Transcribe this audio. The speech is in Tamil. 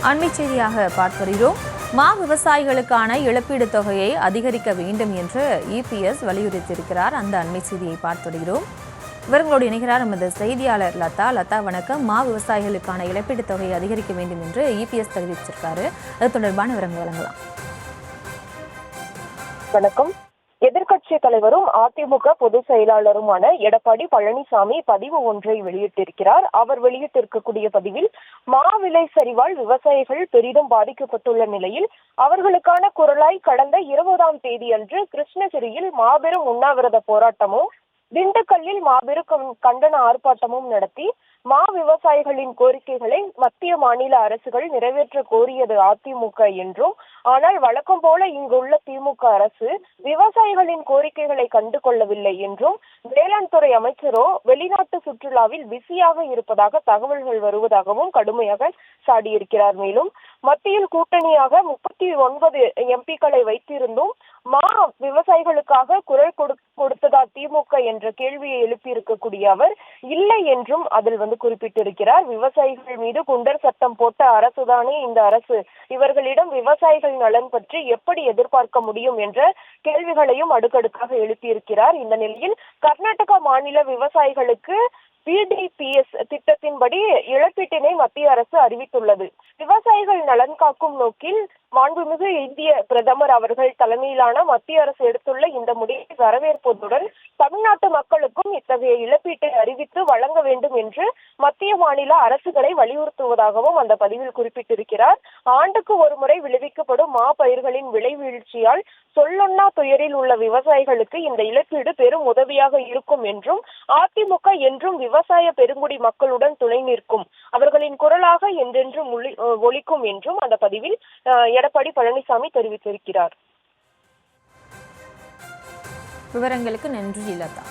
அண்மை செய்தியாக பார்த்து வருகிறோம். மா விவசாயிகளுக்கான இழப்பீடு தொகையை அதிகரிக்க வேண்டும் என்று இபிஎஸ் வலியுறுத்தியிருக்கிறார். அந்த அண்மை செய்தியை பார்த்து வருகிறோம். இவர்களோடு இணைகிறார் நமது செய்தியாளர் லதா. லதா, வணக்கம். மா விவசாயிகளுக்கான இழப்பீடு தொகையை அதிகரிக்க வேண்டும் என்று இபிஎஸ் தெரிவிச்சிருக்காரு. அது தொடர்பான விவரங்கள் வழங்கலாம். வணக்கம். எதிர்க்கட்சி தலைவரும் அதிமுக பொதுச் செயலாளருமான எடப்பாடி பழனிசாமி பதிவு ஒன்றை வெளியிட்டிருக்கிறார். அவர் வெளியிட்டிருக்கக்கூடிய பதிவில் மா விலை சரிவால் விவசாயிகள் பெரிதும் பாதிக்கப்பட்டுள்ள நிலையில் அவர்களுக்கான குரலாய் கடந்த 20ஆம் தேதி அன்று கிருஷ்ணகிரியில் மாபெரும் உண்ணாவிரத போராட்டமும், திண்டுக்கல்லில் மாபெரும் கண்டன ஆர்ப்பாட்டமும் நடத்தி மா விவசாயிகளின் கோரிக்கைகளை மத்திய மாநில அரசுகள் நிறைவேற்ற கோரியது அதிமுக என்றும், ஆனால் வழக்கம் போல இங்குள்ள திமுக அரசு விவசாயிகளின் கோரிக்கைகளை கண்டு கொள்ளவில்லை என்றும், வேளாண் துறை அமைச்சரோ வெளிநாட்டு சுற்றுலாவில் பிஸியாக இருப்பதாக தகவல்கள் வருவதாகவும் கடுமையாக சாடியிருக்கிறார். மேலும் மத்தியில் கூட்டணியாக 39 எம்பிக்களை வைத்திருந்தும் மா விவசாயிகளுக்காக குரல் கொடுத்ததா திமுக என்ற கேள்வியை எழுப்பியிருக்கக்கூடிய அவர் இல்லை என்றும் அதில் குறிப்பிட்டிருக்கிறார். விவசாயிகள் மீது குண்டர் சட்டம் போட்ட அரசுதானே இந்த அரசு, இவர்களிடம் விவசாயிகள் நலன் பற்றி எப்படி எதிர்பார்க்க முடியும் என்ற கேள்விகளையும் அடுக்கடுக்காக எழுப்பியிருக்கிறார். இந்த நிலையில் கர்நாடகா மாநில விவசாயிகளுக்கு பிடிபிஎஸ் திட்டத்தின்படி இழப்பீட்டினை மத்திய அரசு அறிவித்துள்ளது. விவசாயிகள் நலன் காக்கும் நோக்கில் மாண்புமிகு இந்திய பிரதமர் அவர்கள் தலைமையிலான மத்திய அரசு எடுத்துள்ள இந்த முடிவை வரவேற்பதுடன் தமிழ்நாட்டு மக்களுக்கும் இத்தகைய இழப்பீட்டை அறிவித்து வழங்க வேண்டும் என்று மத்திய மாநில அரசுகளை வலியுறுத்துவதாகவும் அந்த பதிவில் குறிப்பிட்டிருக்கிறார். ஆண்டுக்கு ஒரு முறை விளைவிக்கப்படும் மா பயிர்களின் விலை வீழ்ச்சியால் சொல்லொன்னா துயரில் உள்ள விவசாயிகளுக்கு இந்த இழப்பீடு பெரும் உதவியாக இருக்கும் என்றும், அதிமுக என்றும் விவசாய பெருங்குடி மக்களுடன் துணை நிற்கும், அவர்களின் குரலாக என்றென்றும் ஒலிக்கும் என்றும் அந்த பதிவில் எடப்பாடி பழனிசாமி தெரிவித்திருக்கிறார். விவரங்களுக்கு நன்றி லதா.